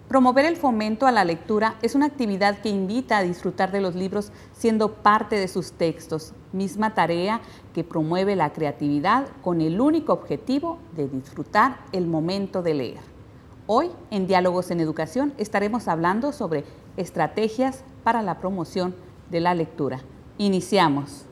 Promover el fomento a la lectura es una actividad que invita a disfrutar de los libros siendo parte de sus textos, misma tarea que promueve la creatividad con el único objetivo de disfrutar el momento de leer. Hoy, en Diálogos en Educación, estaremos hablando sobre estrategias para la promoción de la lectura. Iniciamos.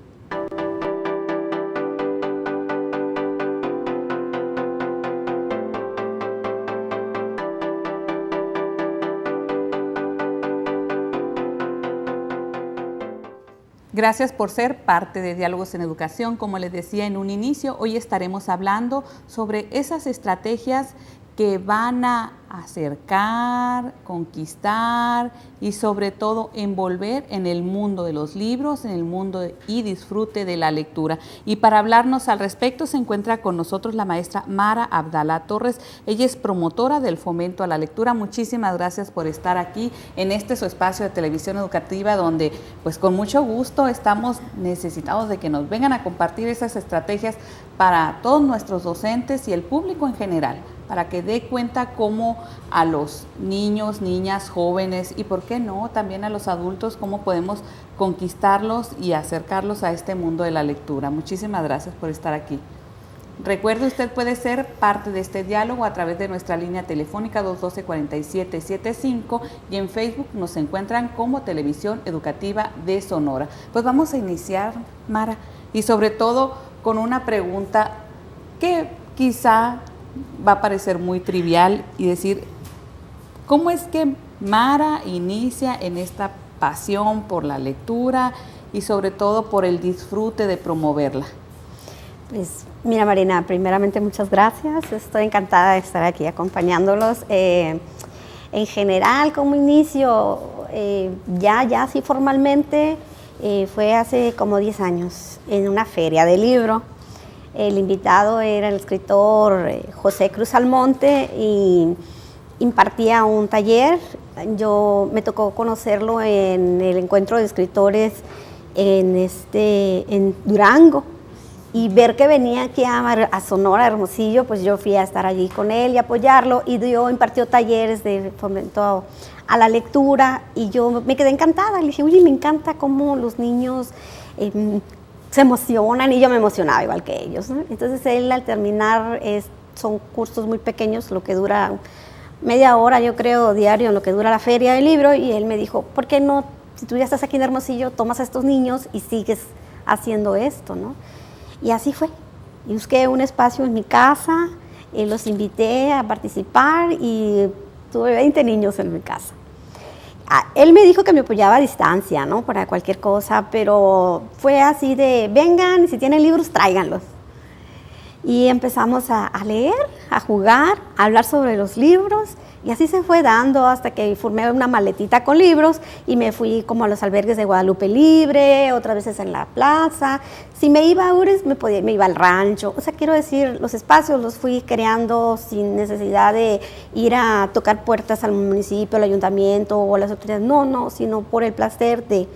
Gracias por ser parte de Diálogos en Educación. Como les decía en un inicio, hoy estaremos hablando sobre esas estrategias que van a acercar, conquistar y sobre todo envolver en el mundo de los libros, en el mundo y disfrute de la lectura. Y para hablarnos al respecto se encuentra con nosotros la maestra Mara Abdalá Torres. Ella es promotora del fomento a la lectura. Muchísimas gracias por estar aquí en su espacio de televisión educativa, donde pues con mucho gusto estamos necesitados de que nos vengan a compartir esas estrategias para todos nuestros docentes y el público en general, para que dé cuenta cómo a los niños, niñas, jóvenes y por qué no, también a los adultos, cómo podemos conquistarlos y acercarlos a este mundo de la lectura. Muchísimas gracias por estar aquí. Recuerde, usted puede ser parte de este diálogo a través de nuestra línea telefónica 212-4775 y en Facebook nos encuentran como Televisión Educativa de Sonora. Pues vamos a iniciar, Mara, y sobre todo con una pregunta que quizá va a parecer muy trivial y decir, ¿cómo es que Mara inicia en esta pasión por la lectura y sobre todo por el disfrute de promoverla? Pues mira, Marina, primeramente muchas gracias, estoy encantada de estar aquí acompañándolos. En general, como inicio, ya así formalmente, fue hace como 10 años en una feria de libro. El invitado era el escritor José Cruz Almonte y impartía un taller. Me tocó conocerlo en el encuentro de escritores en Durango y ver que venía aquí a Sonora, Hermosillo, pues yo fui a estar allí con él y apoyarlo y impartió talleres de fomento a la lectura y yo me quedé encantada. Le dije, oye, me encanta cómo los niños se emocionan y yo me emocionaba igual que ellos, ¿no? Entonces él al terminar, son cursos muy pequeños, lo que dura media hora yo creo diario, lo que dura la feria del libro, y él me dijo, ¿por qué no, si tú ya estás aquí en Hermosillo, tomas a estos niños y sigues haciendo esto, ¿no? Y así fue, y busqué un espacio en mi casa, los invité a participar y tuve 20 niños en mi casa. Él me dijo que me apoyaba a distancia, ¿no? Para cualquier cosa, pero fue así de, vengan, si tienen libros, tráiganlos. Y empezamos a leer, a jugar, a hablar sobre los libros, y así se fue dando hasta que formé una maletita con libros y me fui como a los albergues de Guadalupe Libre, otras veces en la plaza. Si me iba a Ures, me iba al rancho. O sea, quiero decir, los espacios los fui creando sin necesidad de ir a tocar puertas al municipio, al ayuntamiento o a las autoridades. No, sino por el placer de,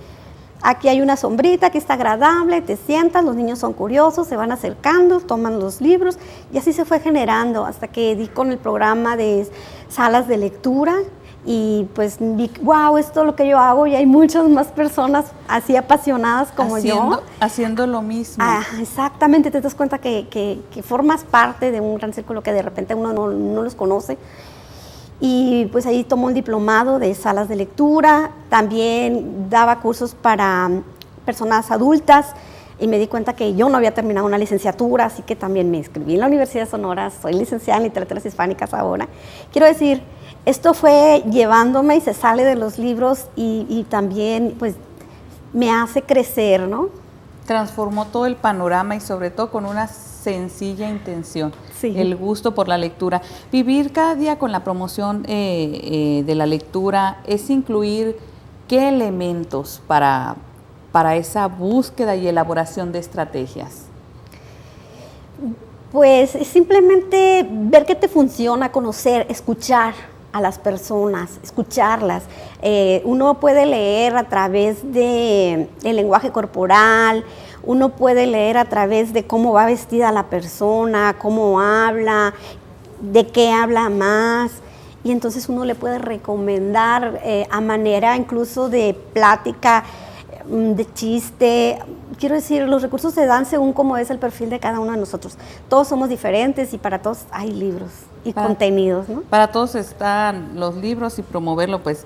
aquí hay una sombrita, aquí está agradable, te sientas, los niños son curiosos, se van acercando, toman los libros, y así se fue generando hasta que di con el programa de salas de lectura y pues vi, wow, esto es lo que yo hago y hay muchas más personas así apasionadas como yo. Haciendo lo mismo. Exactamente, te das cuenta que formas parte de un gran círculo que de repente uno no los conoce. Y pues ahí tomó un diplomado de salas de lectura, también daba cursos para personas adultas y me di cuenta que yo no había terminado una licenciatura, así que también me inscribí en la Universidad de Sonora, soy licenciada en Literaturas Hispánicas ahora. Quiero decir, esto fue llevándome y se sale de los libros y también pues me hace crecer, ¿no? Transformó todo el panorama y sobre todo con una sencilla intención, sí, el gusto por la lectura. Vivir cada día con la promoción de la lectura es incluir qué elementos para esa búsqueda y elaboración de estrategias. Pues es simplemente ver qué te funciona, conocer, escuchar a las personas, escucharlas. Uno puede leer a través del lenguaje corporal, uno puede leer a través de cómo va vestida la persona, cómo habla, de qué habla más. y entonces uno le puede recomendar a manera incluso de plática, de chiste. Quiero decir, los recursos se dan según cómo es el perfil de cada uno de nosotros. Todos somos diferentes y para todos hay libros y contenidos, ¿no? Para todos están los libros y promoverlo, pues,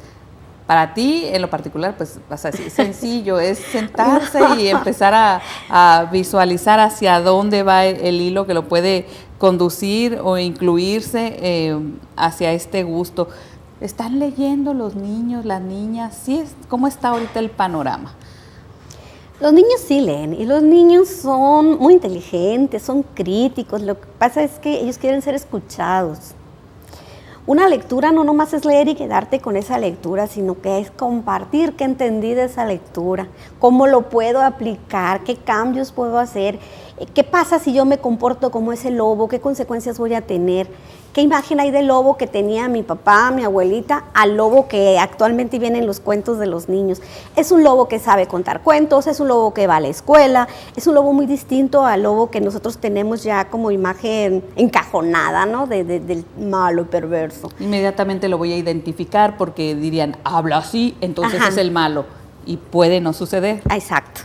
para ti en lo particular, pues, vas a decir, sencillo, es sentarse y empezar a visualizar hacia dónde va el hilo que lo puede conducir o incluirse hacia este gusto. ¿Están leyendo los niños, las niñas? ¿Sí cómo está ahorita el panorama? Los niños sí leen y los niños son muy inteligentes, son críticos. Lo que pasa es que ellos quieren ser escuchados. Una lectura no nomás es leer y quedarte con esa lectura, sino que es compartir qué entendí de esa lectura, cómo lo puedo aplicar, qué cambios puedo hacer, qué pasa si yo me comporto como ese lobo, qué consecuencias voy a tener, qué imagen hay del lobo que tenía mi papá, mi abuelita, al lobo que actualmente viene en los cuentos de los niños. Es un lobo que sabe contar cuentos, es un lobo que va a la escuela, es un lobo muy distinto al lobo que nosotros tenemos ya como imagen encajonada, ¿no? Del malo y perverso. Inmediatamente lo voy a identificar porque dirían, habla así, entonces es el malo, y puede no suceder. Exacto.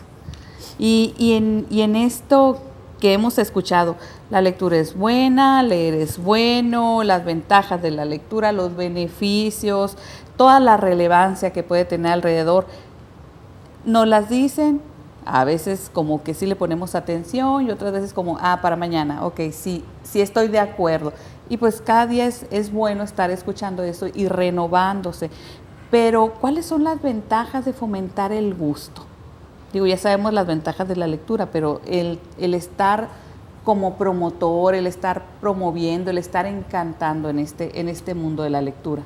Y en esto que hemos escuchado, la lectura es buena, leer es bueno, las ventajas de la lectura, los beneficios, toda la relevancia que puede tener alrededor, nos las dicen, a veces como que sí le ponemos atención y otras veces como, para mañana, ok, sí estoy de acuerdo. Y pues cada día es bueno estar escuchando eso y renovándose. Pero, ¿cuáles son las ventajas de fomentar el gusto? Digo, ya sabemos las ventajas de la lectura, pero el estar como promotor, el estar promoviendo, el estar encantando en este mundo de la lectura.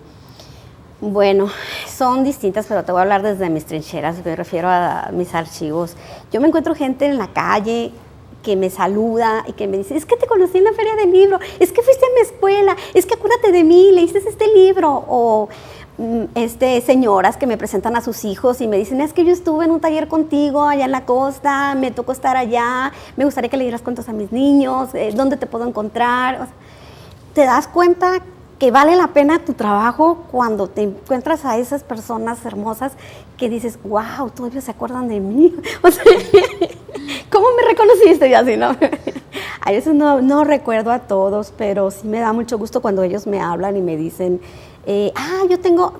Bueno, son distintas, pero te voy a hablar desde mis trincheras, me refiero a mis archivos. Yo me encuentro gente en la calle que me saluda y que me dice, es que te conocí en la feria del libro, es que fuiste a mi escuela, es que acuérdate de mí, leíste este libro, o señoras que me presentan a sus hijos y me dicen, es que yo estuve en un taller contigo allá en la costa, me tocó estar allá, me gustaría que leyeras cuentos a mis niños, ¿dónde te puedo encontrar? O sea, te das cuenta que vale la pena tu trabajo cuando te encuentras a esas personas hermosas que dices, wow, todavía se acuerdan de mí. O sea, ¿cómo me reconociste? Y así, ¿no? A veces no recuerdo a todos, pero sí me da mucho gusto cuando ellos me hablan y me dicen,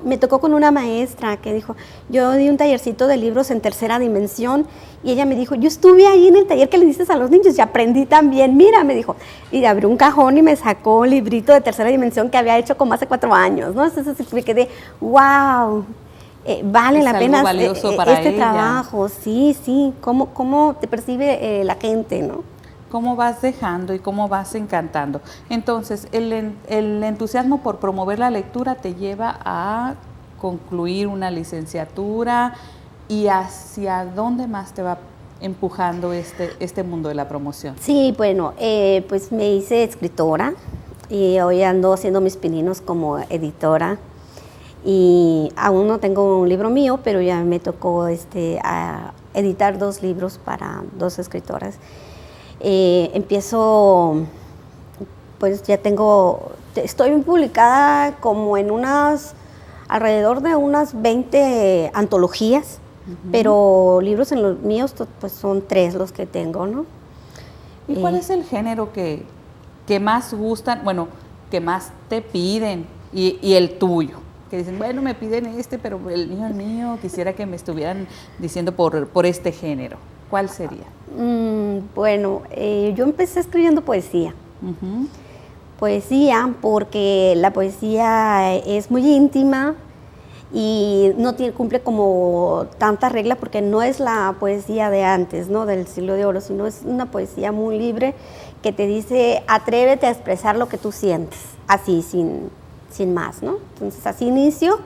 me tocó con una maestra que dijo, yo di un tallercito de libros en tercera dimensión y ella me dijo, yo estuve ahí en el taller que le diste a los niños y aprendí también, mira, me dijo, y abrió un cajón y me sacó un librito de tercera dimensión que había hecho como hace 4 años, ¿no? Entonces me quedé, wow, vale la pena este trabajo, sí, cómo te percibe la gente, ¿no? Cómo vas dejando y cómo vas encantando. Entonces, el entusiasmo por promover la lectura te lleva a concluir una licenciatura, y ¿hacia dónde más te va empujando este mundo de la promoción? Sí, bueno, pues me hice escritora y hoy ando haciendo mis pininos como editora y aún no tengo un libro mío, pero ya me tocó a editar 2 libros para 2 escritoras. Pues ya estoy publicada como en alrededor de unas 20 antologías, pero libros en los míos pues son 3 los que tengo, ¿no? ¿Y cuál es el género que más gustan, bueno, que más te piden y el tuyo? Que dicen, bueno, me piden pero el mío, quisiera que me estuvieran diciendo por este género. ¿Cuál sería? Bueno, yo empecé escribiendo poesía. Poesía porque la poesía es muy íntima y no cumple como tanta regla porque no es la poesía de antes, ¿no? Del siglo de oro, sino es una poesía muy libre que te dice, atrévete a expresar lo que tú sientes, así, sin más, ¿no? Entonces, así inicio.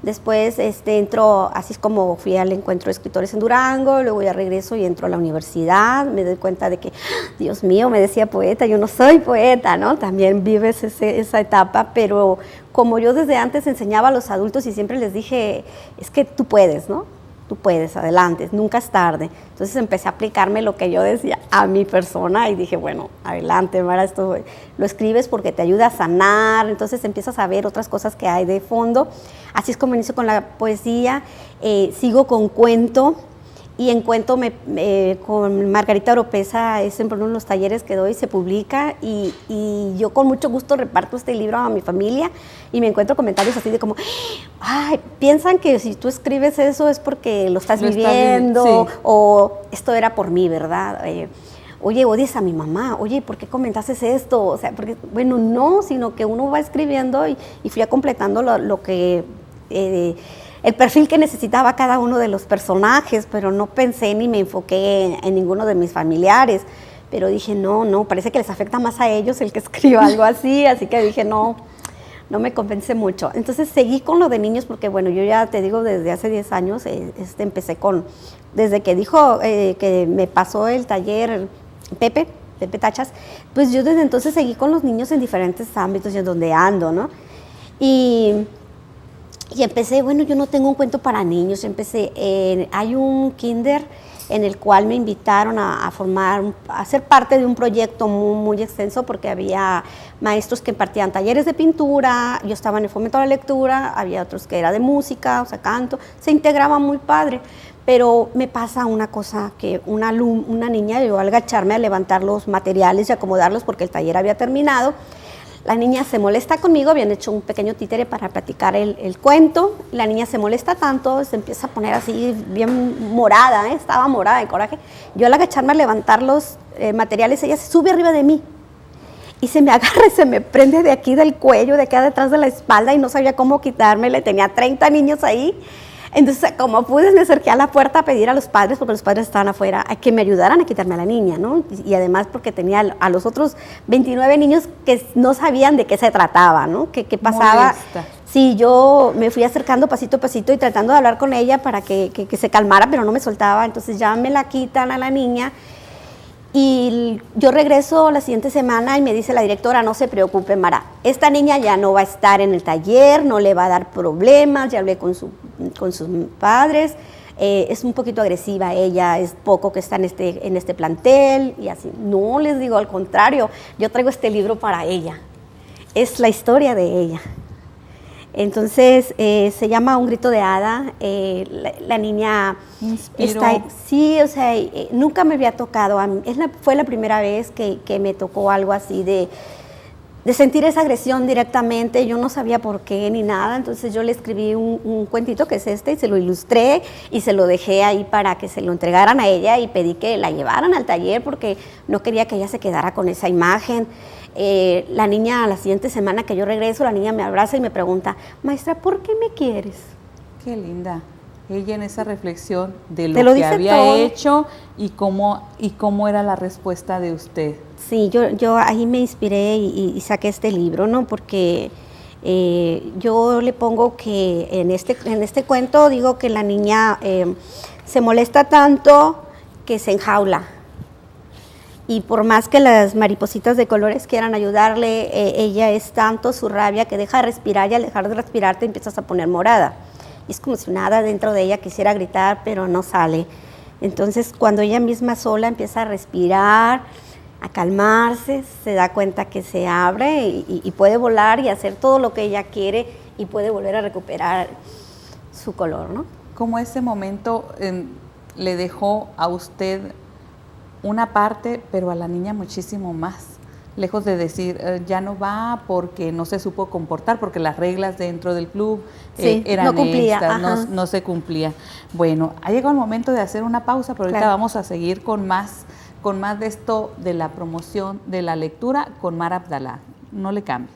Después entro, así es como fui al encuentro de escritores en Durango, luego ya regreso y entro a la universidad, me doy cuenta de que, Dios mío, me decía poeta, yo no soy poeta, ¿no? También vives esa etapa, pero como yo desde antes enseñaba a los adultos y siempre les dije, es que tú puedes, ¿no? tú puedes, adelante, nunca es tarde. Entonces empecé a aplicarme lo que yo decía a mi persona y dije, bueno, adelante, Mara, esto lo escribes porque te ayuda a sanar, entonces empiezas a ver otras cosas que hay de fondo. Así es como inicio con la poesía, sigo con cuento. Y en cuento con Margarita Oropesa, es en uno de los talleres que doy, se publica y yo con mucho gusto reparto este libro a mi familia y me encuentro comentarios así de como, ay, piensan que si tú escribes eso es porque lo estás viviendo, sí, o esto era por mí, ¿verdad? Oye, odias a mi mamá, oye, ¿por qué comentaste esto? O sea, porque, bueno, no, sino que uno va escribiendo y fui completando lo que... el perfil que necesitaba cada uno de los personajes, pero no pensé ni me enfoqué en ninguno de mis familiares. Pero dije, no, parece que les afecta más a ellos el que escriba algo así que dije, no me convence mucho. Entonces seguí con lo de niños porque, bueno, yo ya te digo, desde hace 10 años empecé desde que dijo que me pasó el taller Pepe Tachas, pues yo desde entonces seguí con los niños en diferentes ámbitos y en donde ando, ¿no? Y empecé, bueno, yo no tengo un cuento para niños, hay un kinder en el cual me invitaron a ser parte de un proyecto muy, muy extenso porque había maestros que impartían talleres de pintura, yo estaba en el fomento a la lectura, había otros que era de música, o sea, canto, se integraba muy padre, pero me pasa una cosa que una niña, yo al agacharme a levantar los materiales y acomodarlos porque el taller había terminado, la niña se molesta conmigo, habían hecho un pequeño títere para platicar el cuento, la niña se molesta tanto, se empieza a poner así bien morada, estaba morada de coraje. Yo al agacharme a levantar los materiales, ella se sube arriba de mí y se me agarra y se me prende de aquí del cuello, de acá detrás de la espalda y no sabía cómo quitármela, tenía 30 niños ahí. Entonces, como pude, me acerqué a la puerta a pedir a los padres, porque los padres estaban afuera, a que me ayudaran a quitarme a la niña, ¿no? Y además porque tenía a los otros 29 niños que no sabían de qué se trataba, ¿no? ¿Qué pasaba? Molesta. Sí, yo me fui acercando pasito a pasito y tratando de hablar con ella para que se calmara, pero no me soltaba. Entonces ya me la quitan a la niña. Y yo regreso la siguiente semana y me dice la directora, no se preocupe, Mara, esta niña ya no va a estar en el taller, no le va a dar problemas, ya hablé con sus padres, es un poquito agresiva ella, es poco que está en este plantel y así. No, les digo, al contrario, yo traigo este libro para ella, es la historia de ella. Entonces, se llama Un grito de hada, la niña está, sí, o sea, nunca me había tocado, fue la primera vez que me tocó algo así de sentir esa agresión directamente, yo no sabía por qué ni nada, entonces yo le escribí un cuentito que es y se lo ilustré y se lo dejé ahí para que se lo entregaran a ella y pedí que la llevaran al taller porque no quería que ella se quedara con esa imagen. La niña, la siguiente semana que yo regreso, la niña me abraza y me pregunta, maestra, ¿por qué me quieres? Qué linda. Ella en esa reflexión de lo que había todo hecho y cómo era la respuesta de usted. Sí, yo ahí me inspiré y saqué este libro, ¿no? Porque yo le pongo que en este cuento digo que la niña se molesta tanto que se enjaula. Y por más que las maripositas de colores quieran ayudarle, ella es tanto su rabia que deja de respirar y al dejar de respirar te empiezas a poner morada. Y es como si nada dentro de ella quisiera gritar, pero no sale. Entonces, cuando ella misma sola empieza a respirar, a calmarse, se da cuenta que se abre y puede volar y hacer todo lo que ella quiere y puede volver a recuperar su color, ¿no? ¿Cómo ese momento le dejó a usted una parte, pero a la niña muchísimo más? Lejos de decir, ya no va porque no se supo comportar, porque las reglas dentro del club eran no cumplía, estas, no se cumplía. Bueno, ha llegado el momento de hacer una pausa, pero ahorita vamos a seguir con más de esto de la promoción de la lectura con Mara Abdalá. No le cambie.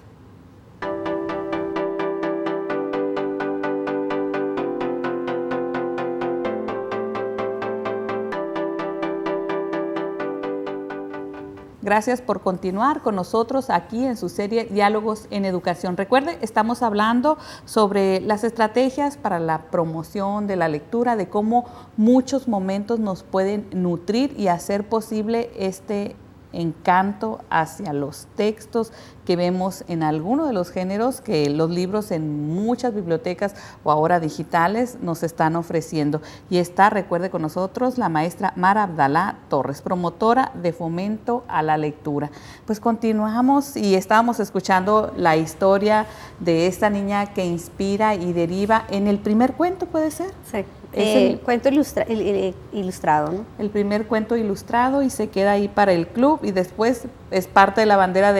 Gracias por continuar con nosotros aquí en su serie Diálogos en Educación. Recuerde, estamos hablando sobre las estrategias para la promoción de la lectura, de cómo muchos momentos nos pueden nutrir y hacer posible este encanto hacia los textos que vemos en alguno de los géneros que los libros en muchas bibliotecas o ahora digitales nos están ofreciendo. Y está, recuerde con nosotros, la maestra Mara Abdalá Torres, promotora de fomento a la lectura. Pues continuamos y estábamos escuchando la historia de esta niña que inspira y deriva en el primer cuento, ¿puede ser? Sí. El cuento ilustrado, ¿no? El primer cuento ilustrado, y se queda ahí para el club, y después es parte de la bandera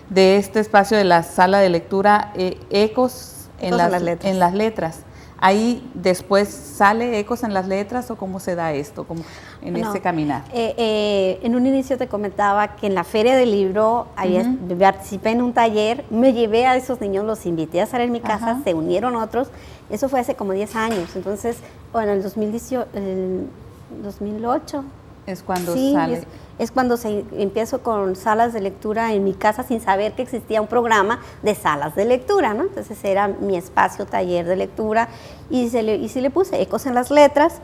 de este espacio de la sala de lectura, Ecos en las letras. Ahí después sale Ecos en las letras, ¿o cómo se da esto, como en ese caminar? En un inicio te comentaba que en la Feria del Libro participé en un taller, me llevé a esos niños, los invité a estar en mi casa, se unieron otros. Eso fue hace como 10 años, entonces, bueno, en el 2008. Es cuando sale. Es cuando empiezo con salas de lectura en mi casa sin saber que existía un programa de salas de lectura, ¿no? Entonces era mi espacio, taller de lectura, y sí le puse Ecos en las letras.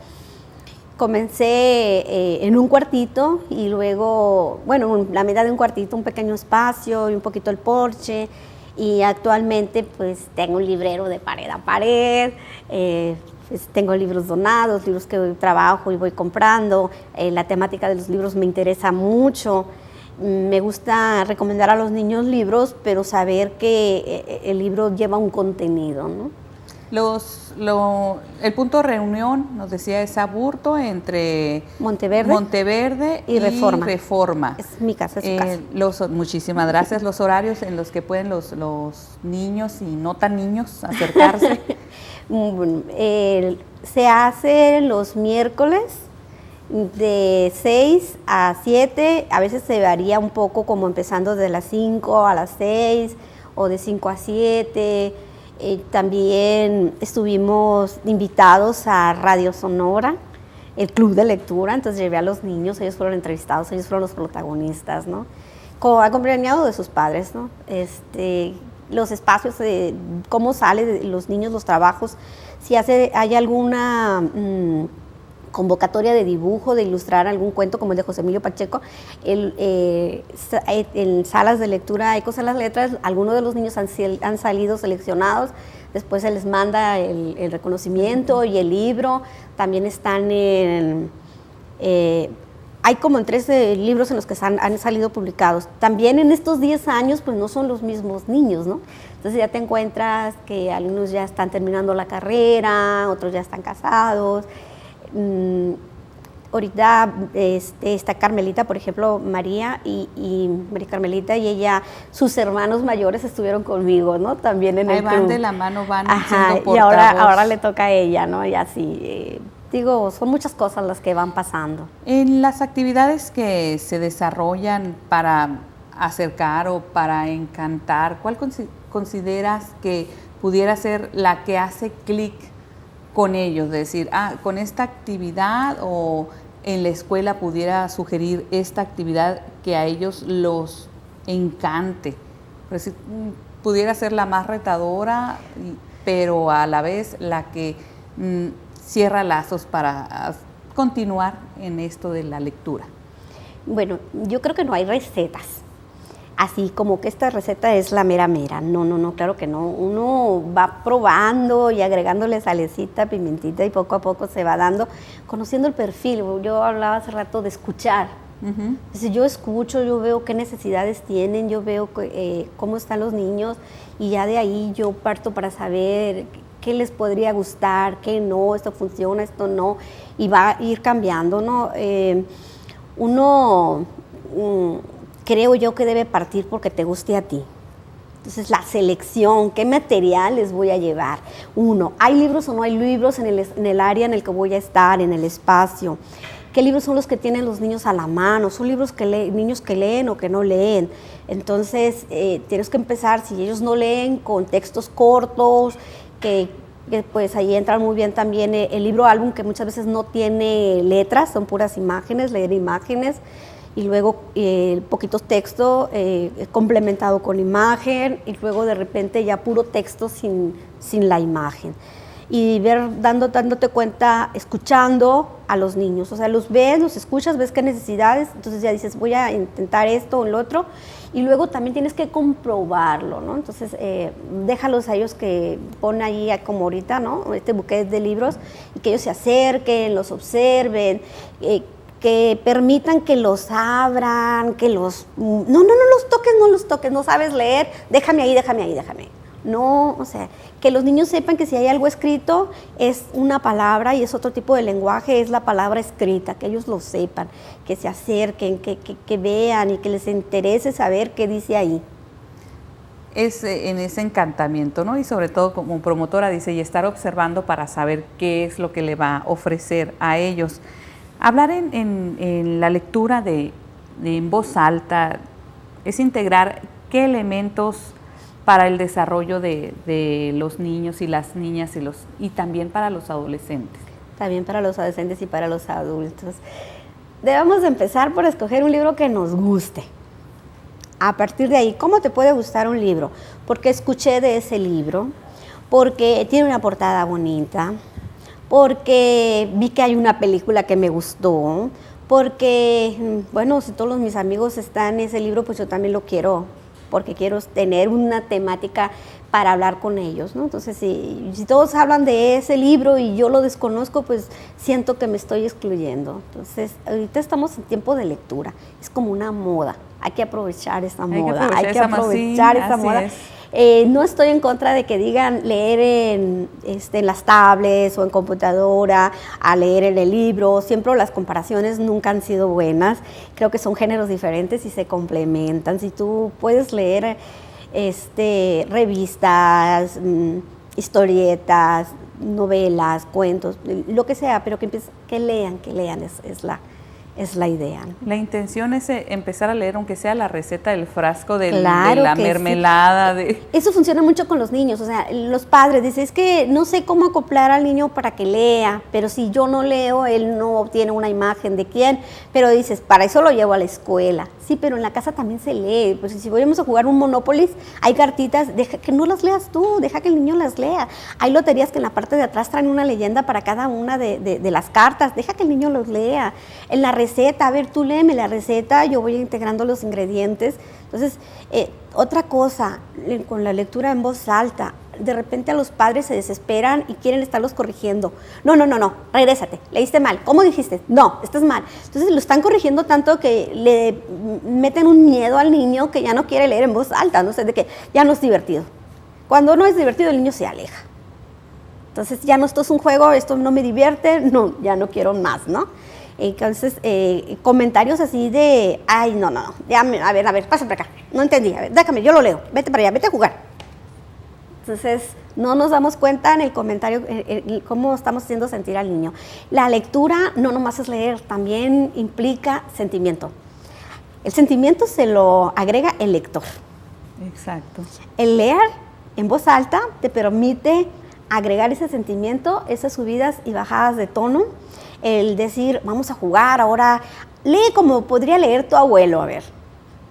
Comencé en un cuartito y luego, bueno, la mitad de un cuartito, un pequeño espacio y un poquito el porche. Y actualmente pues tengo un librero de pared a pared, pues, tengo libros donados, libros que trabajo y voy comprando. La temática de los libros me interesa mucho. Me gusta recomendar a los niños libros, pero saber que el libro lleva un contenido, ¿no? El punto de reunión, nos decía, es Aburto, entre Monteverde y Reforma. Es mi casa, es su casa. Muchísimas gracias. Los horarios en los que pueden los niños y no tan niños acercarse. Se hace los miércoles de 6 a 7, a veces se varía un poco, como empezando de las 5 a las 6 o de 5 a 7. También estuvimos invitados a Radio Sonora, el club de lectura, entonces llevé a los niños, ellos fueron entrevistados, ellos fueron los protagonistas, ¿no? Acompañado de sus padres, ¿no? Los espacios de cómo salen los niños, los trabajos, si hay alguna convocatoria de dibujo, de ilustrar algún cuento como el de José Emilio Pacheco, en salas de lectura Ecos en las letras, algunos de los niños han salido seleccionados, después se les manda el reconocimiento y el libro. También están hay como en 13 libros en los que han salido publicados. También en estos 10 años, pues no son los mismos niños, ¿no? Entonces ya te encuentras que algunos ya están terminando la carrera, otros ya están casados. Ahorita está Carmelita, por ejemplo, María Carmelita y ella, sus hermanos mayores estuvieron conmigo, ¿no? También en el club. Van de la mano, siendo portavoz. Y ahora le toca a ella, ¿no? Y así, son muchas cosas las que van pasando. En las actividades que se desarrollan para acercar o para encantar, ¿cuál consideras que pudiera ser la que hace clic con ellos? Es decir, con esta actividad, o en la escuela pudiera sugerir esta actividad que a ellos los encante. Es decir, pudiera ser la más retadora, pero a la vez la que cierra lazos para continuar en esto de la lectura. Bueno, yo creo que no hay recetas. Así como que esta receta es la mera mera. No, claro que no. Uno va probando y agregándole salecita, pimentita, y poco a poco se va dando, conociendo el perfil. Yo hablaba hace rato de escuchar. Entonces yo escucho, yo veo qué necesidades tienen, yo veo cómo están los niños, y ya de ahí yo parto para saber qué les podría gustar, qué no, esto funciona, esto no, y va a ir cambiando, ¿no? Creo yo que debe partir porque te guste a ti. Entonces, la selección, qué materiales voy a llevar. ¿Hay libros o no hay libros en el área en el que voy a estar, en el espacio? ¿Qué libros son los que tienen los niños a la mano? ¿Son libros niños que leen o que no leen? Entonces, tienes que empezar, si ellos no leen, con textos cortos, que pues ahí entra muy bien también el libro álbum, que muchas veces no tiene letras, son puras imágenes, leer imágenes. Y luego poquitos textos complementado con imagen, y luego de repente ya puro texto sin la imagen. Y dándote cuenta, escuchando a los niños. O sea, los ves, los escuchas, ves qué necesidades, entonces ya dices, voy a intentar esto o lo otro, y luego también tienes que comprobarlo, ¿no? Entonces, déjalos a ellos que ponen ahí, como ahorita, ¿no? Este buquet de libros, y que ellos se acerquen, los observen, que permitan que los abran, que los... No los toques, no sabes leer, déjame ahí. No, o sea, que los niños sepan que si hay algo escrito es una palabra y es otro tipo de lenguaje, es la palabra escrita, que ellos lo sepan, que se acerquen, que vean y que les interese saber qué dice ahí. Es en ese encantamiento, ¿no? Y sobre todo como promotora dice, y estar observando para saber qué es lo que le va a ofrecer a ellos. Hablar en la lectura en voz alta es integrar qué elementos para el desarrollo de los niños y las niñas y también para los adolescentes. También para los adolescentes y para los adultos. Debemos de empezar por escoger un libro que nos guste. A partir de ahí, ¿cómo te puede gustar un libro? Porque escuché de ese libro, porque tiene una portada bonita, porque vi que hay una película que me gustó, porque, bueno, si todos mis amigos están en ese libro, pues yo también lo quiero, porque quiero tener una temática para hablar con ellos, ¿no? Entonces, si todos hablan de ese libro y yo lo desconozco, pues siento que me estoy excluyendo. Entonces, ahorita estamos en tiempo de lectura, es como una moda, hay que aprovechar esa moda, hay que aprovechar esa moda. No estoy en contra de que digan leer en las tablets o en computadora, a leer en el libro. Siempre las comparaciones nunca han sido buenas. Creo que son géneros diferentes y se complementan. Si tú puedes leer revistas, historietas, novelas, cuentos, lo que sea, pero que lean es la idea, ¿no? La intención es empezar a leer, aunque sea la receta del frasco de la mermelada. Sí. Eso funciona mucho con los niños, o sea, los padres dicen, es que no sé cómo acoplar al niño para que lea, pero si yo no leo, él no obtiene una imagen de quién, pero dices, para eso lo llevo a la escuela. Sí, pero en la casa también se lee, pues si vamos a jugar un Monopoly, hay cartitas, deja que no las leas tú, deja que el niño las lea. Hay loterías que en la parte de atrás traen una leyenda para cada una de las cartas, deja que el niño los lea. En la receta, a ver, tú léeme la receta, yo voy integrando los ingredientes. Entonces, otra cosa, con la lectura en voz alta, de repente a los padres se desesperan y quieren estarlos corrigiendo. No, regrésate, leíste mal. ¿Cómo dijiste? No, estás mal. Entonces lo están corrigiendo tanto que le meten un miedo al niño que ya no quiere leer en voz alta, no sé, de que ya no es divertido. Cuando no es divertido, el niño se aleja. Entonces ya no, esto es un juego, esto no me divierte, no, ya no quiero más, ¿no? Entonces, comentarios así de, ay, no, ya, a ver, pasa por acá, no entendí, a ver, déjame, yo lo leo, vete para allá, vete a jugar. Entonces, no nos damos cuenta en el comentario cómo estamos haciendo sentir al niño. La lectura no nomás es leer, también implica sentimiento. El sentimiento se lo agrega el lector. Exacto. El leer en voz alta te permite agregar ese sentimiento, esas subidas y bajadas de tono. El decir, vamos a jugar, ahora lee como podría leer tu abuelo, a ver.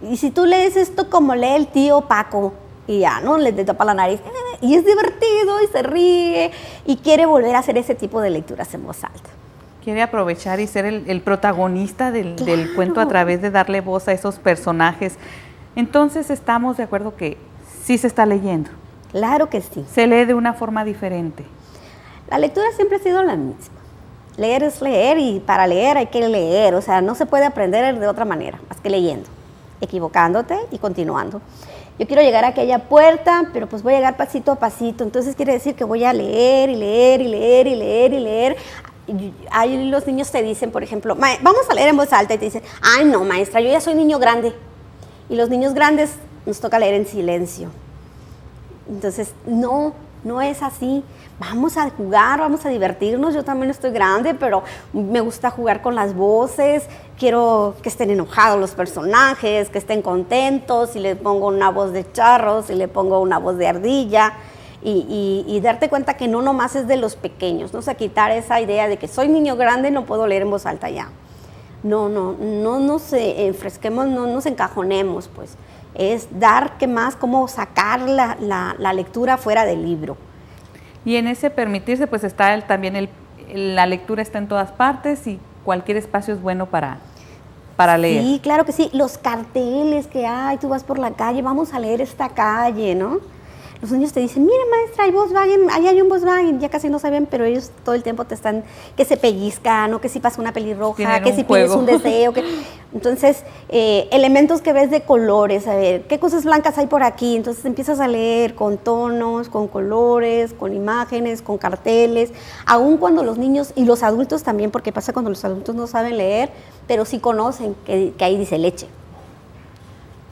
Y si tú lees esto como lee el tío Paco, y ya, ¿no? Le tapa la nariz, y es divertido, y se ríe, y quiere volver a hacer ese tipo de lecturas en voz alta. Quiere aprovechar y ser el protagonista del cuento a través de darle voz a esos personajes. Entonces, estamos de acuerdo que sí se está leyendo. Claro que sí. Se lee de una forma diferente. La lectura siempre ha sido la misma. Leer es leer y para leer hay que leer, o sea, no se puede aprender de otra manera, más que leyendo, equivocándote y continuando. Yo quiero llegar a aquella puerta, pero pues voy a llegar pasito a pasito, entonces quiere decir que voy a leer y leer y leer y leer y leer. Ahí los niños te dicen, por ejemplo, vamos a leer en voz alta y te dicen, ay no maestra, yo ya soy niño grande. Y los niños grandes nos toca leer en silencio. Entonces, no es así. Vamos a jugar, vamos a divertirnos. Yo también estoy grande, pero me gusta jugar con las voces. Quiero que estén enojados los personajes, que estén contentos. Si le pongo una voz de charro, si le pongo una voz de ardilla. Y darte cuenta que no nomás es de los pequeños. No o sea, quitar esa idea de que soy niño grande, no puedo leer en voz alta ya. No nos enfresquemos, no nos encajonemos, pues. Es dar que más, cómo sacar la lectura fuera del libro. Y en ese permitirse, pues está también la lectura está en todas partes y cualquier espacio es bueno para leer. Sí, claro que sí. Los carteles que hay, tú vas por la calle, vamos a leer esta calle, ¿no? Los niños te dicen, mira maestra, hay Volkswagen, ahí hay un Volkswagen, ya casi no saben, pero ellos todo el tiempo te están, que se pellizcan, o que si pasa una pelirroja, que si pides un deseo. Entonces, elementos que ves de colores, a ver, ¿qué cosas blancas hay por aquí? Entonces empiezas a leer con tonos, con colores, con imágenes, con carteles, aun cuando los niños y los adultos también, porque pasa cuando los adultos no saben leer, pero sí conocen que ahí dice leche.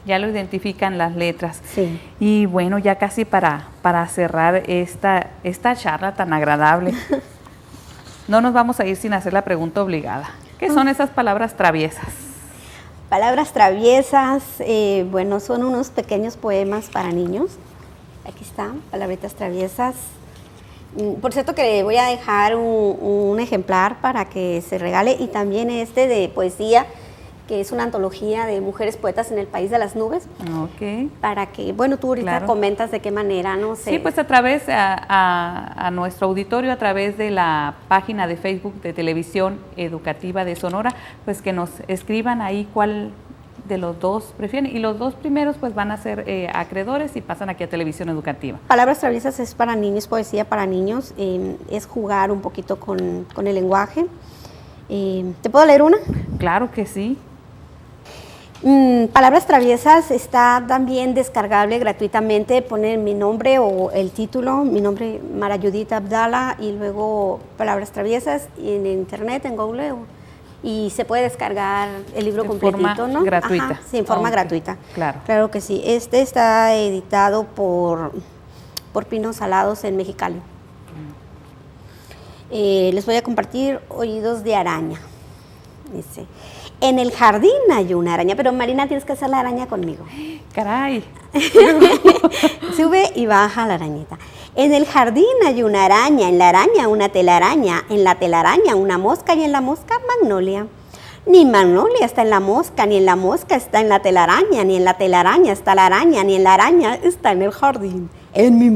Ya lo identifican las letras. Sí. Y bueno, ya casi para cerrar esta charla tan agradable, no nos vamos a ir sin hacer la pregunta obligada. ¿Qué son esas palabras traviesas? Palabras traviesas, bueno, son unos pequeños poemas para niños. Aquí están, palabritas traviesas. Por cierto que le voy a dejar un ejemplar para que se regale, y también este de poesía, que es una antología de mujeres poetas en el país de las nubes. Ok. Para que, bueno, tú ahorita comentas de qué manera, no sé. Sí, pues a través a nuestro auditorio, a través de la página de Facebook de Televisión Educativa de Sonora, pues que nos escriban ahí cuál de los dos prefieren, y los dos primeros pues van a ser acreedores y pasan aquí a Televisión Educativa. Palabras traviesas es para niños, poesía para niños, es jugar un poquito con el lenguaje. ¿Te puedo leer una? Claro que sí. Palabras traviesas está también descargable gratuitamente, poner mi nombre o el título, mi nombre Mara Judith Abdala, y luego palabras traviesas en internet, en Google, y se puede descargar el libro completito, forma, ¿no? Gratuita. Ajá, sí, en forma gratuita. Claro. Claro que sí. Este está editado por Pinos Salados en Mexicali. Les voy a compartir Oídos de araña. Dice: en el jardín hay una araña, pero Marina, tienes que hacer la araña conmigo. Caray. Sube y baja la arañita. En el jardín hay una araña, en la araña una telaraña, en la telaraña una mosca y en la mosca magnolia. Ni magnolia está en la mosca, ni en la mosca está en la telaraña, ni en la telaraña está la araña, ni en la araña está en el jardín. En mi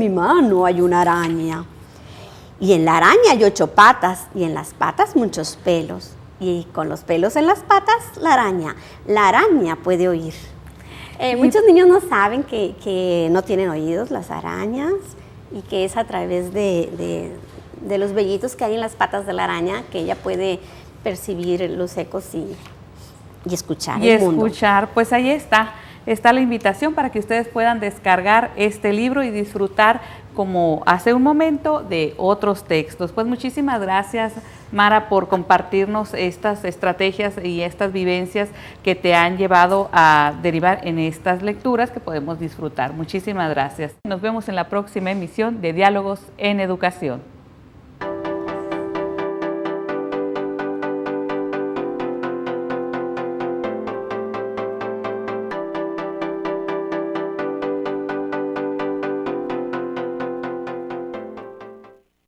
mano hay una araña. Y en la araña hay 8 patas, y en las patas muchos pelos. Y con los pelos en las patas, la araña puede oír. Muchos niños no saben que no tienen oídos las arañas, y que es a través de los vellitos que hay en las patas de la araña que ella puede percibir los ecos y escuchar el mundo. Pues ahí está la invitación para que ustedes puedan descargar este libro y disfrutar, como hace un momento, de otros textos. Pues muchísimas gracias, Mara, por compartirnos estas estrategias y estas vivencias que te han llevado a derivar en estas lecturas que podemos disfrutar. Muchísimas gracias. Nos vemos en la próxima emisión de Diálogos en Educación.